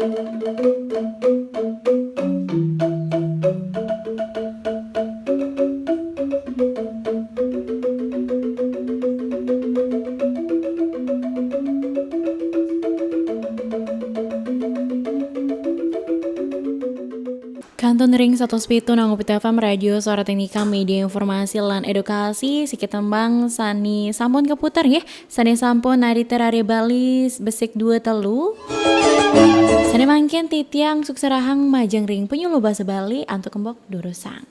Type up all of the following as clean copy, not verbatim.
Kanton ring 107 Nangopita FM Radio Suara Teknika Media Informasi lan Edukasi Sikit tembang Sani sampun keputar ya. Sani sampun nari terare Bali besik 2 telu. Sani mangkin titiang sukserahang majang ring penyuluh bahasa Bali antuk kembok durusang.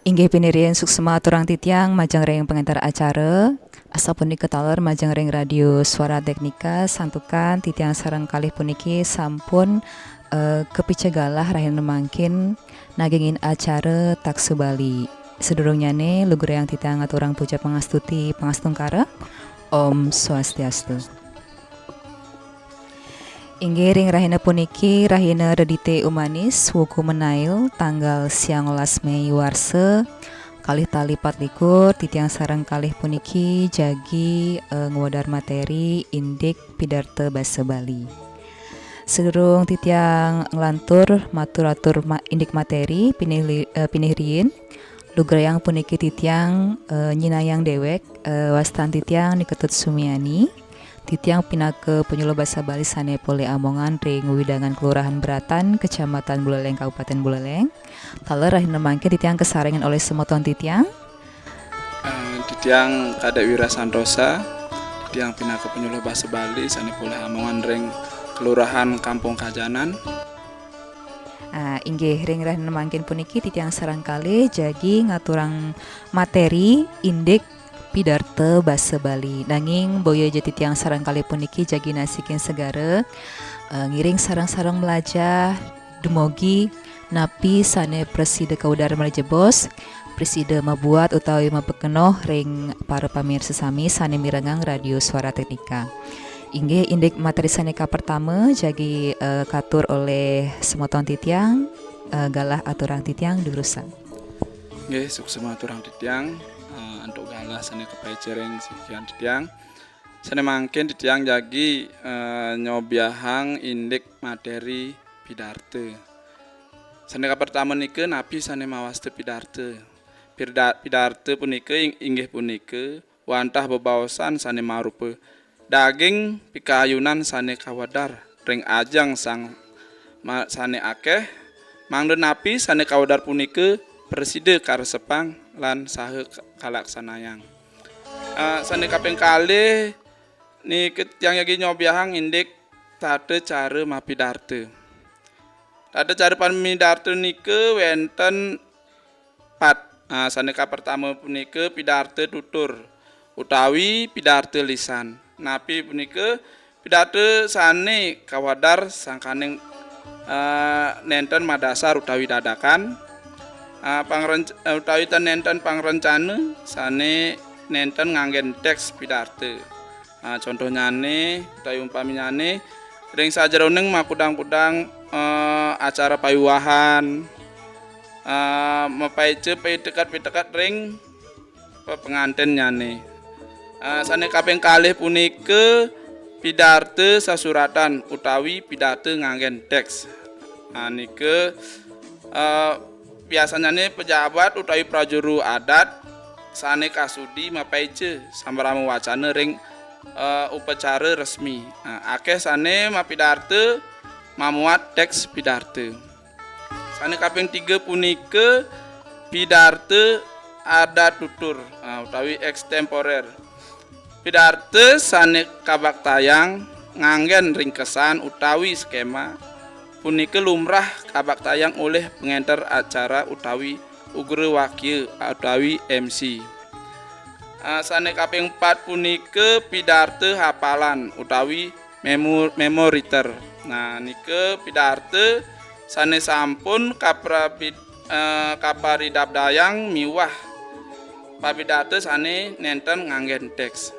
Inggih pinirian suksema aturang titiang majang ring pengantar acara asa puniki ketaler majang ring radio Suara Teknika santukan titiang sareng kalih puniki sampun kepicegalah rahin mangkin nagingin acara taksu Bali. Sedurungnya nih lugur yang titiang aturang puja pangastuti pangastungkara Om Swastiastu. Inggih ring rahina puniki rahina redite umanis wuku menail tanggal siang 11 Mei warse kalih tali 24 titiang sareng kalih puniki jagi ngwadar materi indik pidarte basa Bali. Sedurung titiang nglantur matur-atur indik materi pinihriin lugrayang puniki titiang nyinayang dewek wastan titiang niketut sumiani titiang pinake penyuluh basa Bali sane pole amongan ring widangan kelurahan Beratan kecamatan Buleleng Kabupaten Buleleng taler rahina mangke titiang kesarengan oleh semoton titiang titiang Kadek Wira Santosa titiang pinake penyuluh basa Bali sane pole amongan ring kelurahan Kampung Kajanan. Inggih ring rahina mangkin puniki titiang sareng kalih jagi ngaturang materi indik pidarte basa Bali nanging boyo jati tiang sarang kali puniki jagi nasikin segara ngiring sarang-sarang melajah dumogi napi sane preside kaudara melejebos preside mabuat utawi mapekenoh ring para pamirsa sami sane mirengang radio Suara Teknika. Inggih indik materi saneka pertama jagi katur oleh semoton titiang galah aturang titiang durusan. Nggih suksema aturang titiang untuk galah sane kepacereng sekian titiang sane mangkin titiang jagi nyobiahang indik materi pidarte sane pertama nike napi sane mawaste pidarte punika inggih punika wantah bebaosan sane marupa daging pikayunan sane kawadar ring ajang sang sane akeh mangden napi sane kawadar punika preside karesepang lan sahe kalaksanayang. Sane kaping kalih niki tiyang yagi nyobiahang indik tata cara mapidarte. Tata cara pamidarte nike wenten 4. Sane ka pertama punika pidarte tutur utawi pidarte lisan. Napi punika pidarte sane kawadar sangkaning nenten madasar utawi dadakan. Utawi nenten pangrencana sane nenten nganggen teks pidarte. Contohnya nih utawi umpaminyane ring sajeroning makudang-kudang acara payuwahan mapaice pitekat ring pengantin nyane. Sane kaping kalih punika pidarte sasuratan utawi pidarte nganggen teks. Nike biasanya nih pejabat utawi prajuru adat sane kasudi mapaice sambarama wacana ring upacara resmi. Akeh sane mapidarte mamuat teks pidarte. Sane kaping 3 punika pidarte adat tutur utawi ekstemporer. Pidarte sane kabaktayang nganggen ringkesan utawi skema punika lumrah kabaktayang oleh pengenter acara utawi ugre wakil utawi MC. Sane kaping 4 punika pidarte hafalan utawi memoriter. Nike pidarte sane sampun kaparidabdayang miwah pabidarte sane nenten nganggen teks.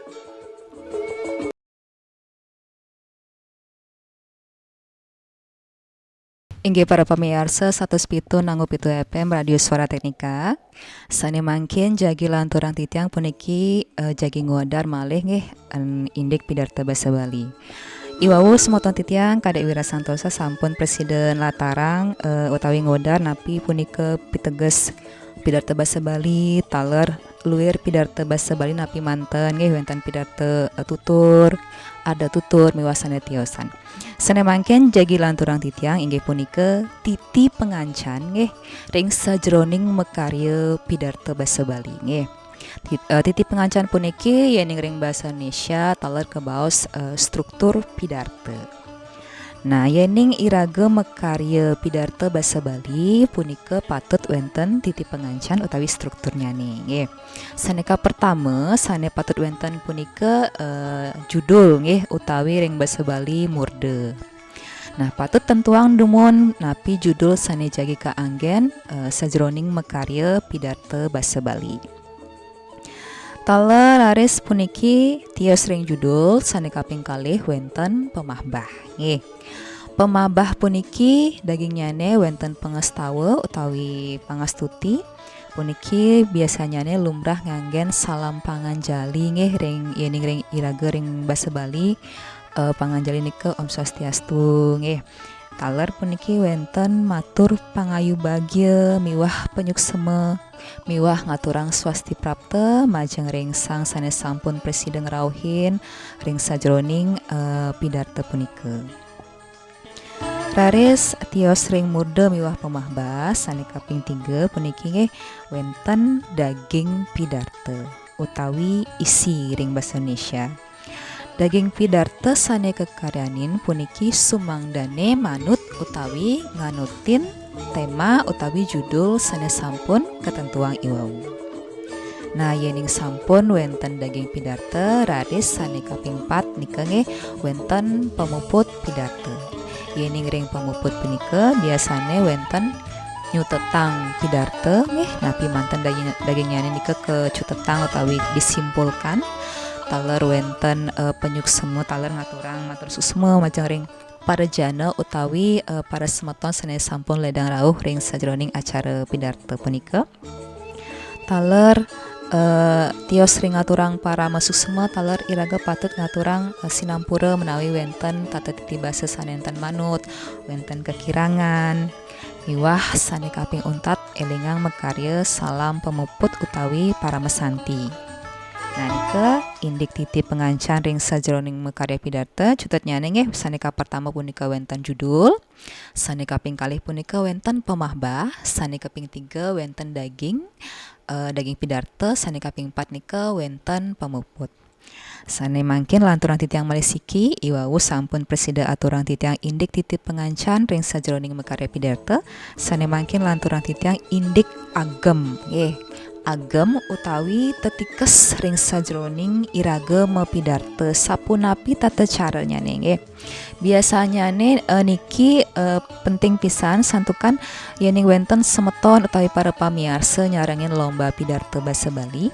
Inggih para pamirsa 107,7 FM Radio Suara Teknika. Sane mangkin jagi lanturang titiang puniki jagi ngodar malih nggih indik pidarta basa Bali. Iwawu semoton titiang kadek wirasantosa sampun presiden latarang utawi ngodar napi punika piteges pidarta basa Bali taler luir pidarta basa Bali napi manten nggih wonten pidarta tutur ada tutur miwasane tiosan. Sene mangken jagi lanturang titiang inggih punika titi pengancan nggih ring sajroning mekarya pidarta basa Bali nggih. Titi pengancan puniki yening ring basa Indonesia taler kebaos struktur pidarta. Nah, yening irage mekarya pidarta basa Bali punika patut wenten titi pengancan utawi strukturnya nggih. Saneka pertama sane patut wenten punika judul nggih utawi ring basa Bali murde. Nah, patut tentuang dumun napi judul sane jagi kaanggen sajroning mekarya pidarta basa Bali. Taler laris puniki tios ring judul sane kaping kalih wenten pemahbah nggih. Pemabah puniki dagingnyane wenten pangestawa utawi pangastuti. Puniki biasanya lumrah nganggen salam panganjali nggih ring yening ring irage ring basa Bali panganjali nika Om Swastiastu nggih. Taler puniki wenten matur pangayu bagya miwah penyuksema miwah ngaturang swasti prapta majeng ring sang sanes sampun presiden rawuhin ring sajroning pidarta punika. Raris tios ring murde miwah pemahbah sane kaping 3 puniki nggih wenten daging pidarta utawi isi ring basa Indonesia. Daging pidarta sane kekaryanin puniki sumangdane manut utawi nganutin tema utawi judul sane sampun ketentuang iwau. Nah, yening sampun wenten daging pidarta raris sane kaping 4 nika nggih wenten pemuput pidarta. Yening ring pemuput punika biasane wenten nyutetang pidarta nggih napi manten dagingnya nika ke cutetang utawi disimpulkan. Taler wenten penyuksema taler ngaturang matur susma majeng ring parejana utawi para semeton sane sampun ledang rawuh ring sajroning acara pidarta punika. Taler tios ring ngaturang para masusma taler iraga patut ngaturang sinampura menawi wenten tata titi basa sanenten manut wenten kekirangan miwah sane kaping untat elingang mekarya salam pemuput utawi para mesanti. Nah, nika indik titi pengancan ring sajroning mekarya pidarta cutetnya nggih sane ka pertama punika wenten judul, sane kaping kalih punika wenten pemahbah, sane kaping 3 wenten daging pidarta, sane kaping 4 nika wenten pemuput. Sane mangkin lanturang titiang malisiki iwawu sampun presida aturang titiang indik titi pengancan ring sajroning mekarya pidarta, sane mangkin lanturang titiang indik agem nggih. Agem utawi tetikes ring sajroning irage mepidarta sapunapi tata caranya nggih. Biasanya niki penting pisan santukan yening wenten semeton utawi para pamirsa nyarengin lomba pidarta basa Bali.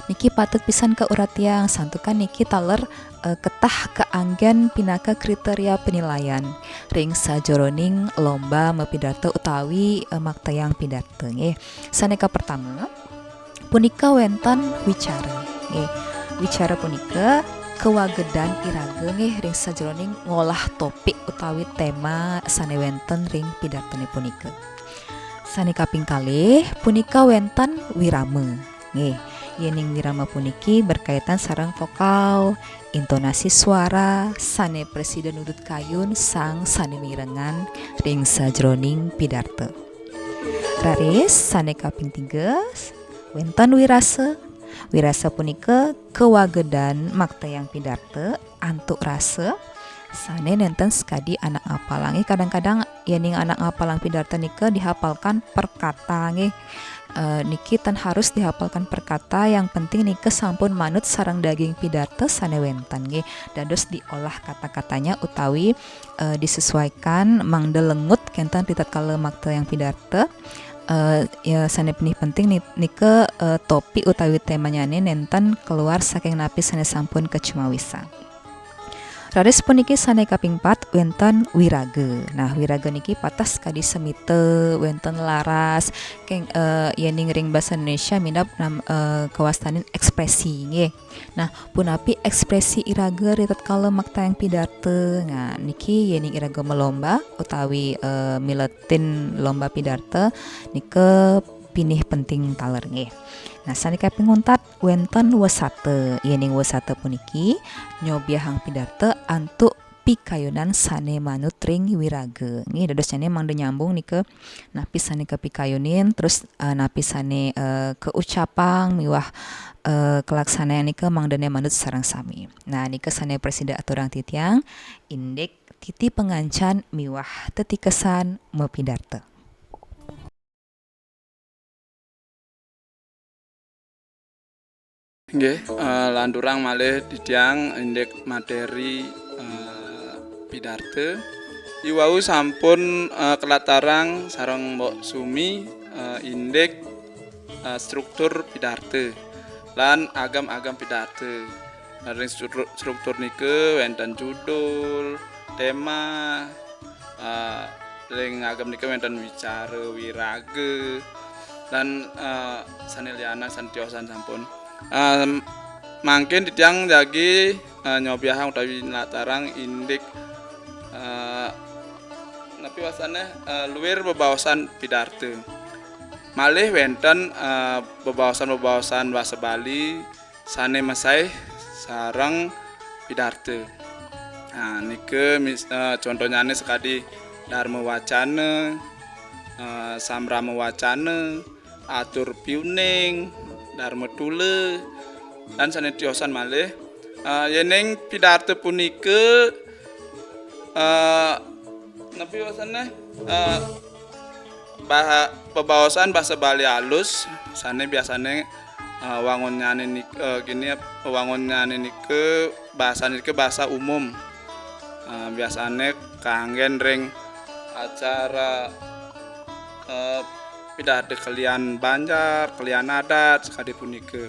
Niki patut pisan ke urat tiang santukan niki taler ketah keanggen pinaka kriteria penilaian ring sajroning lomba mepidarta utawi maktayang pidarta nggih. Saneka pertama punika wenten wicara nggih. Wicara punika kewagedan irage nggih ring sajroning ngolah topik utawi tema sane wenten ring pidartane punika. Sane kaping kalih punika wenten wirama nggih. Yening wirama puniki berkaitan sareng vokal, intonasi suara sane presiden udut kayun sang sane mirengan ring sajroning pidarta. Raris sane kaping 3 wenten wirasa. Wirasa punika kewagedan maktayang pidarta antuk rasa sane nenten sekadi anak apalang. Kadang-kadang yening anak apalang pidarta nika dihafalkan perkata nggih. Niki tan harus dihafalkan perkata, yang penting niki sampun manut sarang daging pidarta sane wenten nggih. Dados diolah kata-katanya utawi disesuaikan mangda lengut kentan ritatkala maktayang pidarta. Ya sane penting nike topi utawi temanya nenten keluar saking napi sane sampun kecumawisan. Raris puniki sane kaping 4 wonten wirage. Nah, wirage niki patas kadi semite wonten laras keng yening ring basa Indonesia minap kawastanin ekspresi nggih. Nah, punapi ekspresi irage ritet kala maktayang pidarte. Nah, niki yening irage melomba utawi miletin lomba pidarte nike pinih penting taler nggih. Nah, sane kaping 4 wonten wesate. Yening wesate puniki nyobiahang pidarte antuk pikayunan sane manut ring wirage. Nggih dados jane mangde nyambung nike napi sane kepikayunin terus napi sane keucapang miwah kelaksanaan nike mangdene manut sareng sami. Nah, nike sane presida aturang titiang indek titi pengancan miwah tetikesan mepidarte. Nggih, landurang malih didang indek materi pidarte. Iwau sampun kelatarang sareng Mbok Sumi indek struktur pidarte lan agam-agam pidarte. Ring struktur nike wonten judul, tema, ring agam nike wonten wicara, wirage lan saneliana santiosan sampun. Mangkin ditiang jagi nyobiahang utawi latarang indik napi wasane luwir bebaosan pidarte. Malih wonten bebaosan basa Bali sane mesai sareng pidarte. Nah, nike contohnya sekadi Dharma Wacana, Samrama Wacana, Atur Piuning, Dharma Tule dan sanetiosan malih yening pidarte punike napi wasane bebaosan basa Bali alus sane biasane wangunnyane nike bahasa umum. Biasane kanggen ring acara pidarte kalian Banjar, kalian adat sekadi punike.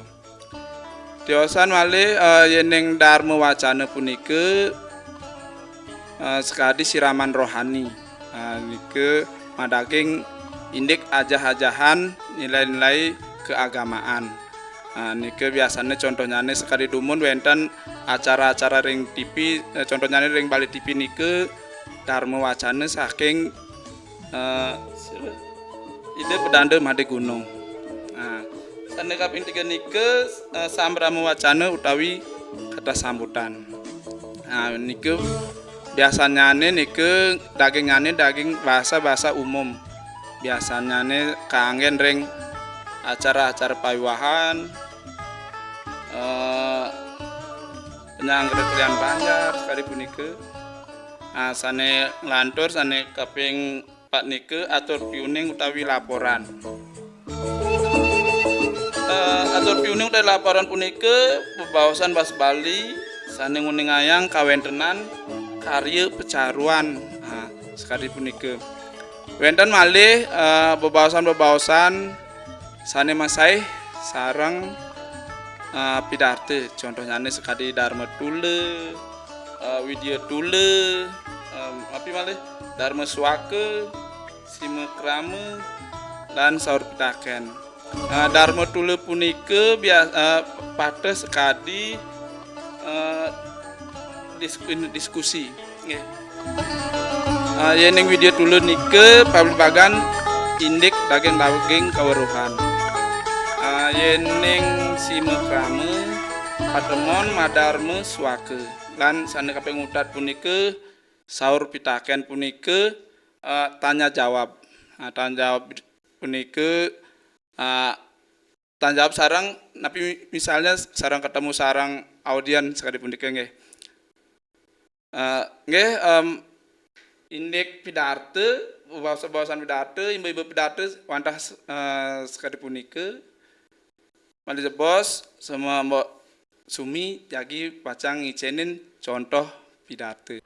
Tiosan malih yening Dharma Wacana punike sekadi siraman rohani. Nike madaging indik ajah-ajahan nilai-nilai keagamaan. Nike biasanya contohnya sekadi dumun wonten acara-acara ring TV, contohnya ring Bali TV nike Dharma Wacana saking ide pedande made gunung. Nah, sane kaping 3 nike Samrama Wacana utawi kata sambutan. Nah, nike biasanya nike daging bahasa umum. Biasanya kangen ring acara-acara pawiwahan, penyangger kalian Banjar sekali punike. Nah, sane nglantur sane kaping 4 nike atur piuning utawi laporan. Atur piuning utawi laporan punike bebaosan basa Bali sane nguningayang kawentenan karya pecaruan. Nah, sekali punike. Wonten malih bebaosan sane masai sareng pidarte. Contohnya sekadi Dharma Tule, Widya Tule, api malih Dharma Swaka, Sima Krama lan Saur Pitaken. Dharma Tule punike pates sekadi diskusi nggih. Yening Widya Tule nike pablibagan indik daging kaweruhan. Yening Sima Krama patemon Madharma Swaka lan sane kaping 4 punike Saur Pitaken punike tanya jawab. Tanya jawab punike tanya jawab sareng napi misalnya sareng ketemu sareng audien sekali punike nggih. Indik pidarte, bahasan pidarte, ibu-ibu pidarte wantah sekali punike. Malih bos sama Mbok Sumi jagi pacang ngicenin contoh pidarte.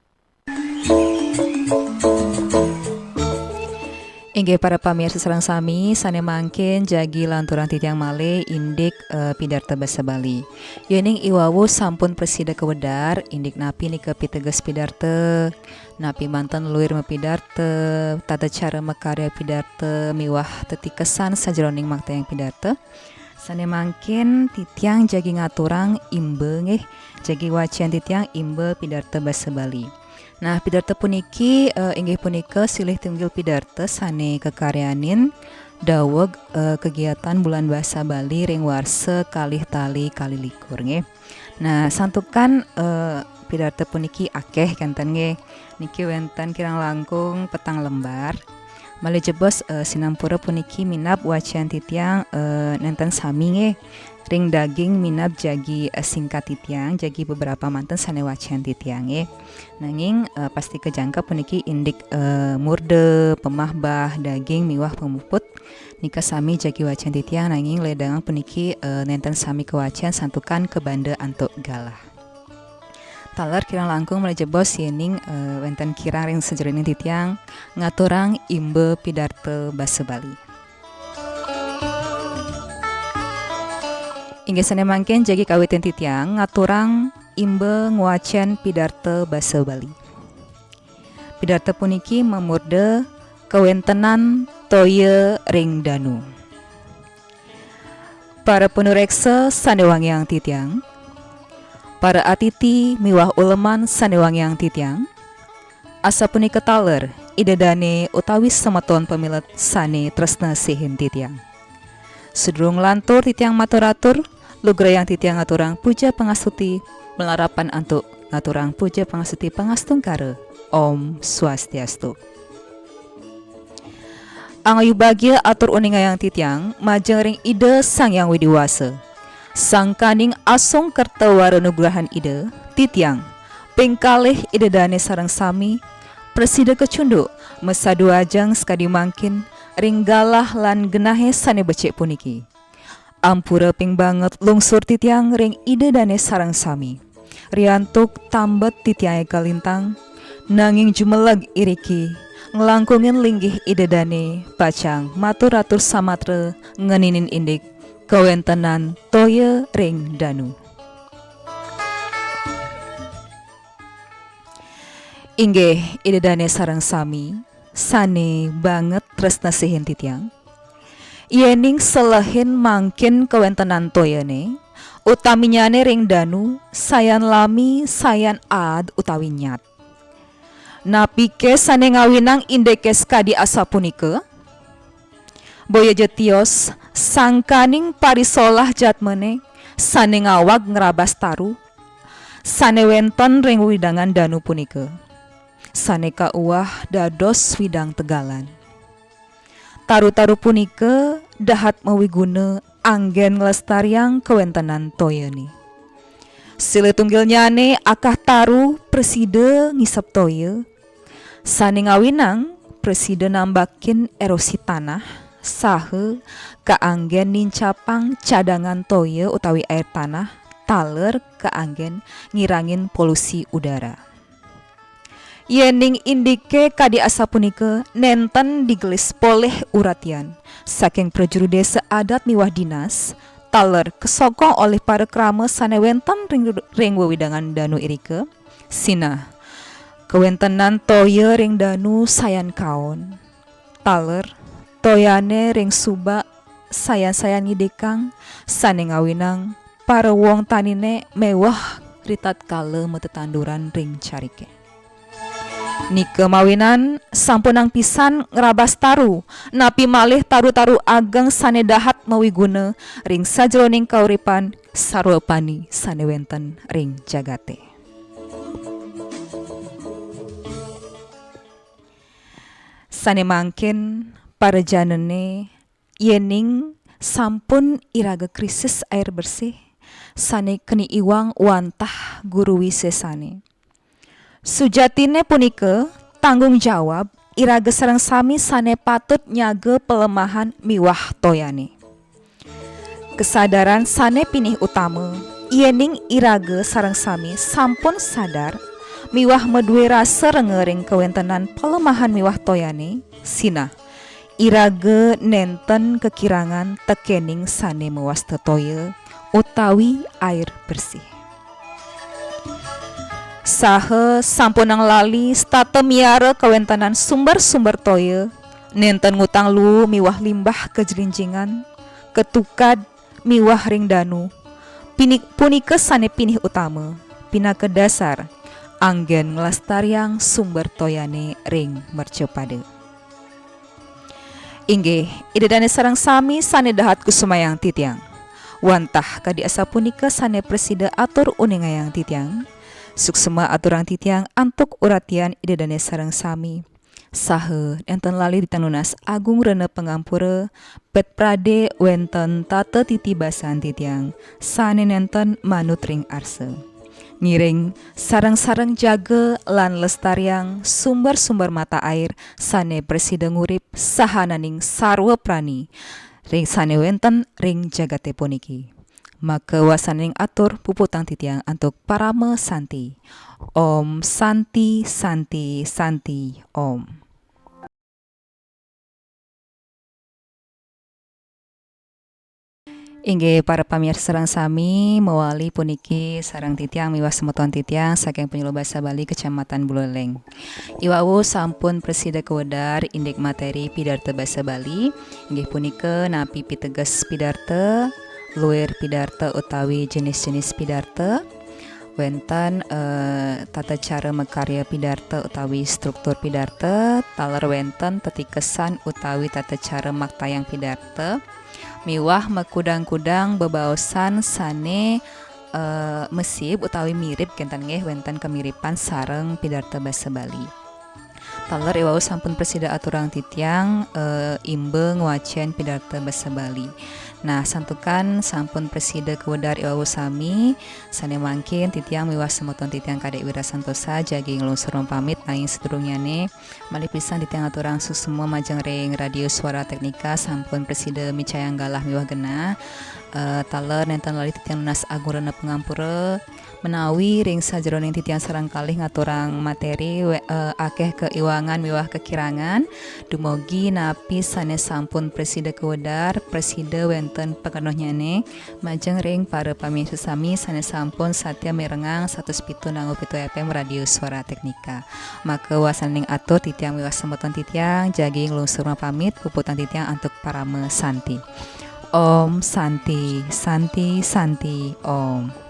Inggih para pamirsa sareng sami sane mangkin jagi lanturan titiang malih indik pidarta basa Bali. Yening iwawu sampun presida kewedar indik napi nika piteges pidarta, napi mantan luir mepidarta, tata cara mekarya pidarta miwah tetikesan sajroning maktayang pidarta. Sane mangkin titiang jagi ngaturang imbe nggih, jagi wacian titiang imbe pidarta basa Bali. Nah, pidarta puniki inggih punika silih tunggil pidarta sane kekaryanin daweg kegiatan bulan basa Bali ring warsa kalih tali kali likur nggih. Nah, santukan pidarta puniki akeh kanten nggih. Niki wenten kirang langkung petang lembar. Malih jebos sinampura puniki minab wacian titiang nenten sami nggih. Ring daging minab jagi singkat titiang jagi beberapa manten sane wacian titiang nggih. Nanging pasti kejangka puniki indik murde, pemahbah, daging miwah pemuput nika sami jagi wacian titiang nanging ledangan puniki nenten sami kewacian santukan ke banda antuk galah. Taler kirang langkung mulai jebos yening wenten kirang ring sejroning titiang ngaturang imbe pidarta basa Bali. Inggih sane mangken jagi kawitan titiang ngaturang imbe nguacian pidarta basa Bali. Pidarta puniki memurde kawentenan toya ring danu. Para penureksa sanewangiang titiang, para atiti miwah uleman sanewangiang titiang, asa punika taler idedane utawi samaton pamilet sane tresna sihin titiang. Sedurung lantur titiang maturatur, lugrayang titiang ngaturang puja pangastuti melarapan antuk ngaturang puja pangastuti pangastungkara. Om Swastiastu. Angayu bagia atur uningayang titiang majeng ring ide sang yang widiwasa. Sang kaning asong kerta waranugrahan ide titiang pengkalih ide dane sareng sami presida kecunduk mesadu ajang sekadi mangkin ring galah lan genahe sane becik puniki. Ampura ping banget lungsur titiang ring ide dane sarang sami. Riantuk tambet titiang kalintang nanging jumeleg iriki ngelangkungin linggih ide dane pacang maturatur samatre ngeninin indik kawentenan toya ring danu. Inggih ide dane sarang sami sane banget tresna sihin titiang. Yening selehin mangkin kawentenan toyane utaminyane ring danu sayan lami sayan ad utawi nyat. Napike sane ngawinang indekes kadi asa punika boya jetios sangkaning parisolah jatmene sane ngawag ngerabas taru sane wenten ring widangan danu punika sane kauwah dados widang tegalan. Taru-taru punika dahat mawiguna anggen nglestariang kawentenan toyane. Sile tunggilnyane akah taru presida ngisep toya. Sane ngawinang presida nambakin erosi tanah saha kaanggen nincapang cadangan toya utawi air tanah taler kaanggen ngirangin polusi udara. Yening indike kadi asa punika nenten digelis poleh uratian saking prajuru desa adat miwah dinas taler kesokong oleh para krama sane wenten ring wewidangan danu irike sina kewentenan toya ring danu sayan kaon taler toyane ring suba sayan-sayan ngidekang sane ngawinang para wong tanine mewah ritat kala metetanduran ring carike. Nika mawinan sampunang pisan ngerabas taru napi malih taru-taru ageng sane dahat mawiguna ring sajroning kauripan sarwapani sane wenten ring jagate. Sane mangkin para janene yening sampun iraga krisis air bersih sane keni iwang wantah guru wisesane. Sujatine punika tanggung jawab iraga sareng sami sane patut nyaga pelemahan miwah toyane. Kesadaran sane pinih utama yening iraga sareng sami sampun sadar miwah medue rasa rengering kewentenan pelemahan miwah toyane sina irage nenten kekirangan tekening sane mewas tetoye utawi air bersih. Saha sampunang lali stata miara kawentanan sumber-sumber toye nenten ngutang lu miwah limbah kejelinjingan ketukad miwah ring danu punika sane pinih utama pinaka dasar anggen ngelastariang sumber toyane ring mercepada. Inggih idedane sarang sami sane dahat kusumayang titiang wantah kadi asa punika sane presida atur uningayang titiang suksema aturang titiang antuk uratian idedane sarang sami saha enten lali ditanunas agung rene pengampura pet prade wenten tata titi basan titiang sane nenten manut ring arse ngiring sarang-sarang jaga lan lestariang sumber-sumber mata air sane presida ngurip sahananing sarwa prani ring sane wenten ring jagate puniki. Maka wasaning atur puputang titiang antuk parama santi. Om santi santi santi om. Inggih para pamirsa sareng sami mewali puniki sareng titiang miwah semeton titiang saking penyuluh basa Bali Kecamatan Buleleng. Iwau sampun presida kewedar indik materi pidarta basa Bali inggih punika napi piteges pidarta luwir pidarta utawi jenis-jenis pidarta wenten tata cara mekarya pidarta utawi struktur pidarta taler wenten tetikesan utawi tata cara maktayang pidarta miwah makudang-kudang bebaosan sane mesib utawi mirip kenten nggih wenten kemiripan sareng pidarta basa Bali. Taler iwau sampun presida aturang titiang imbeng wacen pidarta basa Bali. Nah santukan sampun presida kewedar iwau sami sane mangkin titiang miwah semeton titiang kadek wira santosa jagi ngelungsur pamit nanging sedurungyane malih pisan titiang aturang susemo majeng ring radio suara teknika sampun presida micayang galah miwah genah taler nenten lali titiang lunas agung rena pengampura menawi ring sajeroning titiang sareng kalih ngaturang materi akeh keiwangan miwah kekirangan dumugi napi sane sampun presida kewedar presida wenten pekanohnyane majeng ring para pamirsa sami sane sampun satya mirengang 107.7 FM radio suara teknika. Maka wasaning atur titiang miwah semeton titiang jagi nglungsur pamit puputan titiang antuk parame santi. Om santi santi santi om.